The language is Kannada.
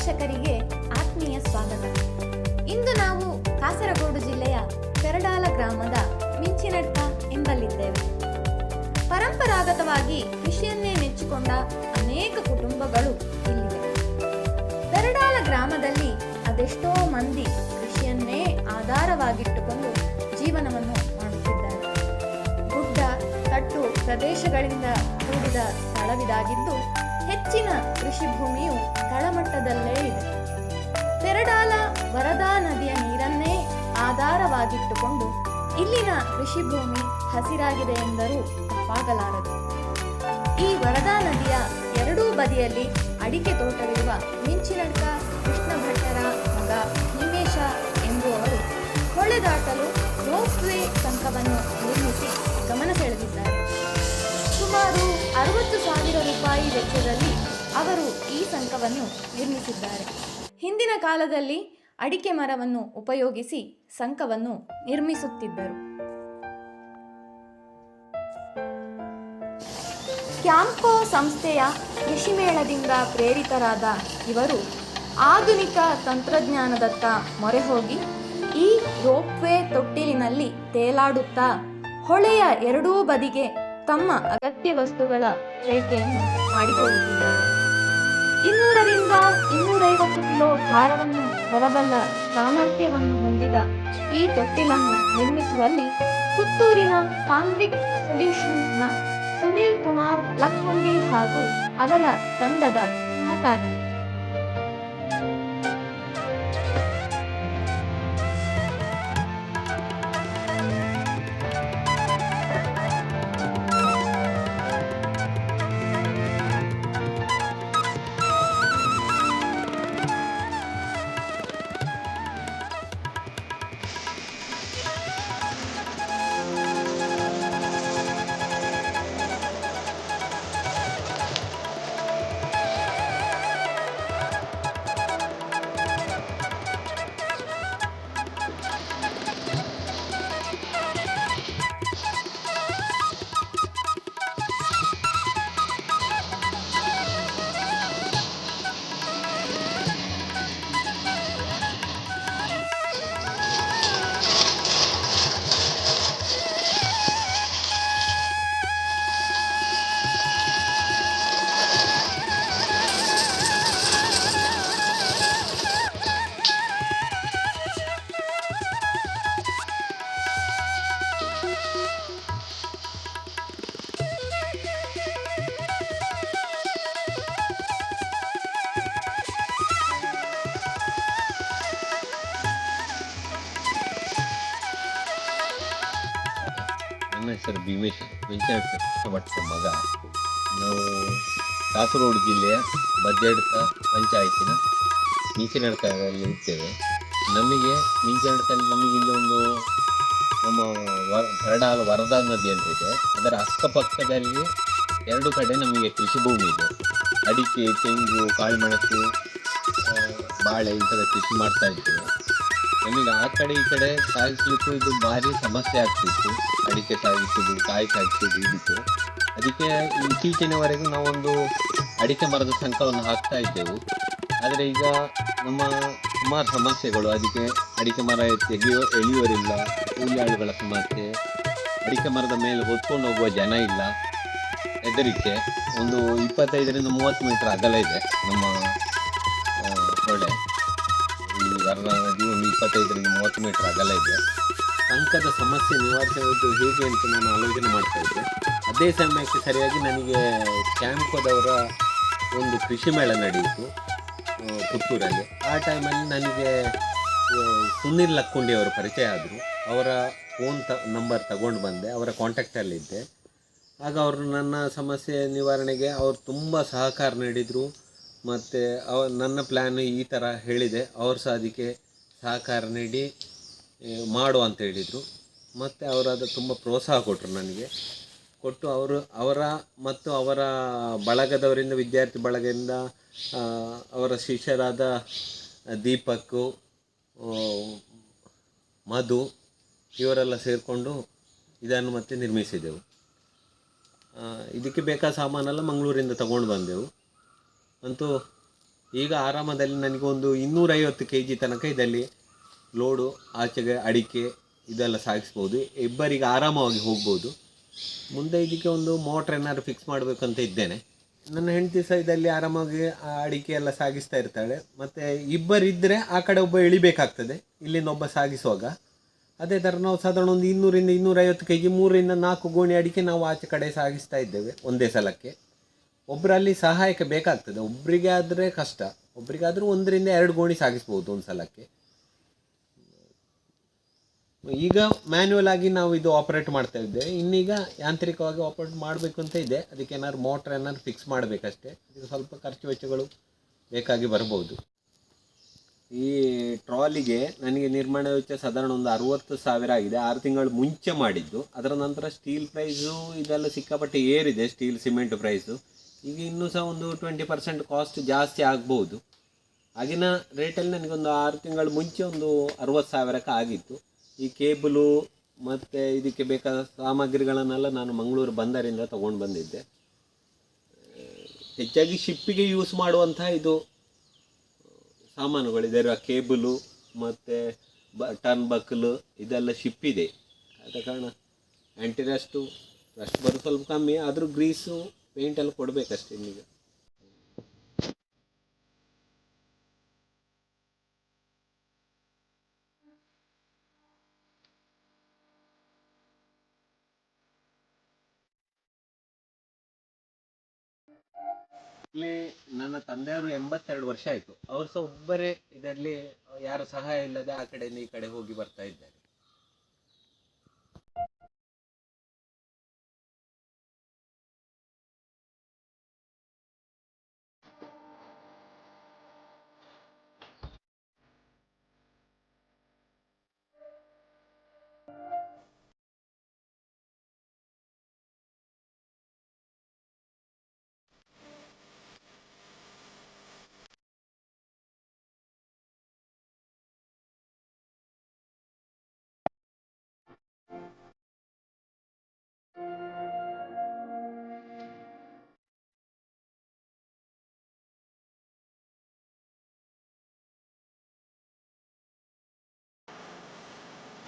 ವೀಕ್ಷಕರಿಗೆ ಆತ್ಮೀಯ ಸ್ವಾಗತ. ಇಂದು ನಾವು ಕಾಸರಗೋಡು ಜಿಲ್ಲೆಯ ಪೆರಡಾಲ ಗ್ರಾಮದ ಮಿಂಚಿನಡ್ಕ ಎಂಬಲ್ಲಿದ್ದೇವೆ. ಪರಂಪರಾಗತವಾಗಿ ಕೃಷಿಯನ್ನೇ ನೆಚ್ಚಿಕೊಂಡ ಅನೇಕ ಕುಟುಂಬಗಳು ಇಲ್ಲಿವೆ. ಪೆರಡಾಲ ಗ್ರಾಮದಲ್ಲಿ ಅದೆಷ್ಟೋ ಮಂದಿ ಕೃಷಿಯನ್ನೇ ಆಧಾರವಾಗಿಟ್ಟುಕೊಂಡು ಜೀವನವನ್ನು ಮಾಡುತ್ತಿದ್ದಾರೆ. ಗುಡ್ಡ ತಟ್ಟು ಪ್ರದೇಶಗಳಿಂದ ಕೂಡಿದ ಸ್ಥಳವಿದಾಗಿದ್ದು ಹೆಚ್ಚಿನ ಕೃಷಿ ಭೂಮಿಯು ತಳಮಟ್ಟದಲ್ಲೇ ಇದೆ. ಪೆರಡಾಲ ವರದಾ ನದಿಯ ನೀರನ್ನೇ ಆಧಾರವಾಗಿಟ್ಟುಕೊಂಡು ಇಲ್ಲಿನ ಕೃಷಿ ಭೂಮಿ ಹಸಿರಾಗಿದೆ ಎಂದರೂ ತಪ್ಪಾಗಲಾರದು. ಈ ವರದಾ ನದಿಯ ಎರಡೂ ಬದಿಯಲ್ಲಿ ಅಡಿಕೆ ತೋಟವಿರುವ ಮಿಂಚಿನಡ್ಕ ಕೃಷ್ಣ ಭಟ್ಟರ ಮಗ ಹಿಮೇಶ ಎಂಬುವವರು ಹೊಳೆ ದಾಟಲು ರೋಪ್ವೇ ಸಂಕವನ್ನು ನಿರ್ಮಿಸಿ ಗಮನ ಸೆಳೆದಿದ್ದಾರೆ. ಸುಮಾರು 60,000 ರೂಪಾಯಿ ವೆಚ್ಚದಲ್ಲಿ ಅವರು ಈ ಸಂಕವನ್ನು ನಿರ್ಮಿಸಿದ್ದಾರೆ. ಹಿಂದಿನ ಕಾಲದಲ್ಲಿ ಅಡಿಕೆ ಮರವನ್ನು ಉಪಯೋಗಿಸಿ ಸಂಕವನ್ನು ನಿರ್ಮಿಸುತ್ತಿದ್ದರು. ಕ್ಯಾಂಪ್ಕೋ ಸಂಸ್ಥೆಯ ಕೃಷಿ ಮೇಳದಿಂದ ಪ್ರೇರಿತರಾದ ಇವರು ಆಧುನಿಕ ತಂತ್ರಜ್ಞಾನದತ್ತ ಮೊರೆ ಹೋಗಿ ಈ ರೋಪ್ವೇ ತೊಟ್ಟಿಲಿನಲ್ಲಿ ತೇಲಾಡುತ್ತಾ ಹೊಳೆಯ ಎರಡೂ ಬದಿಗೆ ತಮ್ಮ ಅಗತ್ಯ ವಸ್ತುಗಳ ರೇಖೆಯನ್ನು ಮಾಡಿಕೊಳ್ಳುತ್ತಿದ್ದಾರೆ. 200ರಿಂದ 250 ಕಿಲೋ ಭಾರವನ್ನು ಹೊರಬಲ್ಲ ಸಾಮರ್ಥ್ಯವನ್ನು ಹೊಂದಿದ ಈ ತೊಟ್ಟಿಲನ್ನು ನಿರ್ಮಿಸುವಲ್ಲಿ ಪುತ್ತೂರಿನ ಕಾನ್ವಿಕ್ ಸೊಲ್ಯೂಷನ್ಸ್ನ ಸುನೀಲ್ ಕುಮಾರ್ ಲಕ್ಕುಂಡಿ ಹಾಗೂ ಅವರ ತಂಡದ ಸಹಕಾರ. ನನ್ನ ಹೆಸರು ಭೀಮೇಶ್, ಮಿಂಚಿನಡ್ಕ ಕೃಷ್ಣ ಭಟ್ಟರ ಮಗ. ನಾವು ಕಾಸರಗೋಡು ಜಿಲ್ಲೆಯ ಬಜ್ಜಡ್ಕ ಪಂಚಾಯತಿನ ಮಿಂಚಿನಡ್ಕದಲ್ಲಿ ಇರ್ತೇವೆ. ನಮಗೆ ಮಿಂಚಿನಡ್ಕಲ್ಲಿ ಇಲ್ಲಿ ಒಂದು ನಮ್ಮ ಪೆರಡಾಲ ವರದಾ ನದಿ ಅಂತ ಇದೆ. ಅದರ ಅಕ್ಕಪಕ್ಕದಲ್ಲಿ ಎರಡು ಕಡೆ ನಮಗೆ ಕೃಷಿ ಭೂಮಿ ಇದೆ. ಅಡಿಕೆ, ತೆಂಗು, ಕಾಳುಮೆಣಸು, ಬಾಳೆ ಇಂಥದ ಕೃಷಿ ಮಾಡ್ತಾ ಇದ್ದೇವೆ. ನಮಗೆ ಆ ಕಡೆ ಈ ಕಡೆ ಸಾಗಿಸ್ಲಿಕ್ಕೂ ಇದು ಭಾರಿ ಸಮಸ್ಯೆ ಆಗ್ತಿತ್ತು. ಅಡಿಕೆ ಸಾಗಿಸೋದು, ಕಾಯಿ ಸಾಗಿಸೋದು ಇದಕ್ಕೆ. ಅದಕ್ಕೆ ಇತ್ತೀಚಿನವರೆಗೂ ನಾವೊಂದು ಅಡಿಕೆ ಮರದ ಸಂಕವನ್ನು ಹಾಕ್ತಾ ಇದ್ದೆವು. ಆದರೆ ಈಗ ನಮ್ಮ ಸುಮಾರು ಸಮಸ್ಯೆಗಳು, ಅದಕ್ಕೆ ಅಡಿಕೆ ಮರ ಎಳೆಯುವರಿಲ್ಲ, ಕೂಲಿಯಾಳುಗಳ ಸಮಸ್ಯೆ, ಅಡಿಕೆ ಮರದ ಮೇಲೆ ಹೊತ್ಕೊಂಡು ಹೋಗುವ ಜನ ಇಲ್ಲ, ಹೆದರಿಕೆ. ಒಂದು 25ರಿಂದ 30 ಮೀಟರ್ ಅಗಲ ಇದೆ ನಮ್ಮ ಹೊಳೆ. ಈ ವರದಾ ನದಿ ಒಂದು 25ರಿಂದ 30 ಮೀಟರ್ ಅಗಲ ಇದೆ. ಸಂಕದ ಸಮಸ್ಯೆ ನಿವಾರಿಸುವುದು ಹೇಗೆ ಅಂತ ನಾನು ಆಲೋಚನೆ ಮಾಡ್ತಾ ಇದ್ದೆ. ಅದೇ ಸಮಯಕ್ಕೆ ಸರಿಯಾಗಿ ನನಗೆ ಕ್ಯಾಂಪ್ಕೋದವರ ಒಂದು ಕೃಷಿ ಮೇಳ ನಡೆಯಿತು ಪುತ್ತೂರಲ್ಲಿ. ಆ ಟೈಮಲ್ಲಿ ನನಗೆ ಸುನೀಲ್ ಲಕ್ಕುಂಡಿ ಅವರು ಪರಿಚಯ ಆದರು. ಅವರ ಫೋನ್ ನಂಬರ್ ತಗೊಂಡು ಬಂದೆ, ಅವರ ಕಾಂಟ್ಯಾಕ್ಟಲ್ಲಿದ್ದೆ. ಆಗ ಅವರು ನನ್ನ ಸಮಸ್ಯೆ ನಿವಾರಣೆಗೆ ಅವರು ತುಂಬ ಸಹಕಾರ ನೀಡಿದರು. ಮತ್ತು ನನ್ನ ಪ್ಲ್ಯಾನ್ ಈ ಥರ ಹೇಳಿದೆ, ಅವರು ಸಹ ಅದಕ್ಕೆ ಸಹಕಾರ ನೀಡಿ ಮಾಡು ಅಂತ ಹೇಳಿದರು. ಮತ್ತು ಅವರು ಅದು ತುಂಬ ಪ್ರೋತ್ಸಾಹ ಕೊಟ್ಟರು ನನಗೆ. ಕೊಟ್ಟು ಅವರ ಮತ್ತು ಅವರ ಬಳಗದವರಿಂದ, ವಿದ್ಯಾರ್ಥಿ ಬಳಗದಿಂದ ಅವರ ಶಿಷ್ಯರಾದ ದೀಪಕ್, ಮಧು ಇವರೆಲ್ಲ ಸೇರಿಕೊಂಡು ಇದನ್ನು ಮತ್ತೆ ನಿರ್ಮಿಸಿದೆವು. ಇದಕ್ಕೆ ಬೇಕಾದ ಸಾಮಾನೆಲ್ಲ ಮಂಗಳೂರಿಂದ ತಗೊಂಡು ಬಂದೆವು. ಅಂತೂ ಈಗ ಆರಾಮದಲ್ಲಿ ನನಗೆ ಒಂದು 250 kg ತನಕ ಇದರಲ್ಲಿ ಲೋಡು ಆಚೆಗೆ ಅಡಿಕೆ ಇದೆಲ್ಲ ಸಾಗಿಸ್ಬೋದು, ಇಬ್ಬರಿಗೆ ಆರಾಮವಾಗಿ ಹೋಗ್ಬೋದು. ಮುಂದೆ ಇದಕ್ಕೆ ಒಂದು ಮೋಟ್ರ್ ಏನಾದ್ರು ಫಿಕ್ಸ್ ಮಾಡಬೇಕಂತ ಇದ್ದೇನೆ. ನನ್ನ ಹೆಂಡತಿ ಸಹ ಇದರಲ್ಲಿ ಆರಾಮಾಗಿ ಆ ಅಡಿಕೆ ಎಲ್ಲ ಸಾಗಿಸ್ತಾ ಇರ್ತಾಳೆ. ಮತ್ತು ಇಬ್ಬರಿದ್ದರೆ ಆ ಕಡೆ ಒಬ್ಬ ಇಳಿಬೇಕಾಗ್ತದೆ ಇಲ್ಲಿಂದ ಒಬ್ಬ ಸಾಗಿಸುವಾಗ. ಅದೇ ಥರ ನಾವು ಸಾಧಾರಣ ಒಂದು 200 ರಿಂದ 250 kg 3 ರಿಂದ 4 ಗೋಣಿ ಅಡಿಕೆ ನಾವು ಆಚೆ ಕಡೆ ಸಾಗಿಸ್ತಾ ಇದ್ದೇವೆ ಒಂದೇ ಸಲಕ್ಕೆ. ಒಬ್ಬರಲ್ಲಿ ಸಹಾಯಕ್ಕೆ ಬೇಕಾಗ್ತದೆ, ಒಬ್ಬರಿಗೆ ಆದರೆ ಕಷ್ಟ, ಒಬ್ಬರಿಗಾದರೂ 1 ರಿಂದ 2 ಗೋಣಿ ಸಾಗಿಸ್ಬೋದು ಒಂದು ಸಲಕ್ಕೆ. ಈಗ ಮ್ಯಾನ್ಯುವಲ್ ಆಗಿ ನಾವು ಇದು ಆಪರೇಟ್ ಮಾಡ್ತಾ ಇದ್ದೇವೆ, ಇನ್ನೀಗ ಯಾಂತ್ರಿಕವಾಗಿ ಆಪರೇಟ್ ಮಾಡಬೇಕು ಅಂತ ಇದೆ. ಅದಕ್ಕೆ ಏನಾದ್ರು ಮೋಟ್ರ್ ಏನಾದ್ರು ಫಿಕ್ಸ್ ಮಾಡಬೇಕಷ್ಟೇ. ಇದು ಸ್ವಲ್ಪ ಖರ್ಚು ವೆಚ್ಚಗಳು ಬೇಕಾಗಿ ಬರ್ಬೋದು. ಈ ಟ್ರಾಲಿಗೆ ನನಗೆ ನಿರ್ಮಾಣ ವೆಚ್ಚ ಸಾಧಾರಣ ಒಂದು 60,000 ಆಗಿದೆ. 6 ತಿಂಗಳು ಮುಂಚೆ ಮಾಡಿದ್ದು. ಅದರ ನಂತರ ಸ್ಟೀಲ್ ಪ್ರೈಸು ಇದೆಲ್ಲ ಸಿಕ್ಕಾಪಟ್ಟೆ ಏರಿದೆ, ಸ್ಟೀಲ್ ಸಿಮೆಂಟ್ ಪ್ರೈಸು. ಈಗ ಇನ್ನೂ ಸಹ ಒಂದು 20% ಕಾಸ್ಟ್ ಜಾಸ್ತಿ ಆಗ್ಬೋದು. ಆಗಿನ ರೇಟಲ್ಲಿ ನನಗೊಂದು 6 ತಿಂಗಳು ಮುಂಚೆ ಒಂದು 60,000ಕ್ಕೆ ಆಗಿತ್ತು. ಈ ಕೇಬಲು ಮತ್ತು ಇದಕ್ಕೆ ಬೇಕಾದ ಸಾಮಗ್ರಿಗಳನ್ನೆಲ್ಲ ನಾನು ಮಂಗಳೂರು ಬಂದರಿಂದ ತೊಗೊಂಡು ಬಂದಿದ್ದೆ. ಹೆಚ್ಚಾಗಿ ಶಿಪ್ಪಿಗೆ ಯೂಸ್ ಮಾಡುವಂತಹ ಇದು ಸಾಮಾನುಗಳಿದೆ. ಕೇಬಲು ಮತ್ತು ಟರ್ನ್ ಬಕ್ಕಲು ಇದೆಲ್ಲ ಶಿಪ್ಪಿದೆ. ಆದ ಕಾರಣ ಆ್ಯಂಟಿ ರಸ್ಟ್ ಬರೋದು ಸ್ವಲ್ಪ ಕಮ್ಮಿ, ಆದರೂ ಗ್ರೀಸು ಪೇಂಟ್ ಎಲ್ಲ ಕೊಡಬೇಕಷ್ಟೇ ಈಗ. ಇಲ್ಲಿ ನನ್ನ ತಂದೆಯವರು 82 ವರ್ಷ ಆಯಿತು. ಅವರು ಸಹ ಒಬ್ಬರೇ ಇದರಲ್ಲಿ ಯಾರ ಸಹಾಯ ಇಲ್ಲದೆ ಆ ಕಡೆಯಿಂದ ಈ ಕಡೆ ಹೋಗಿ ಬರ್ತಾ ಇದ್ದಾರೆ.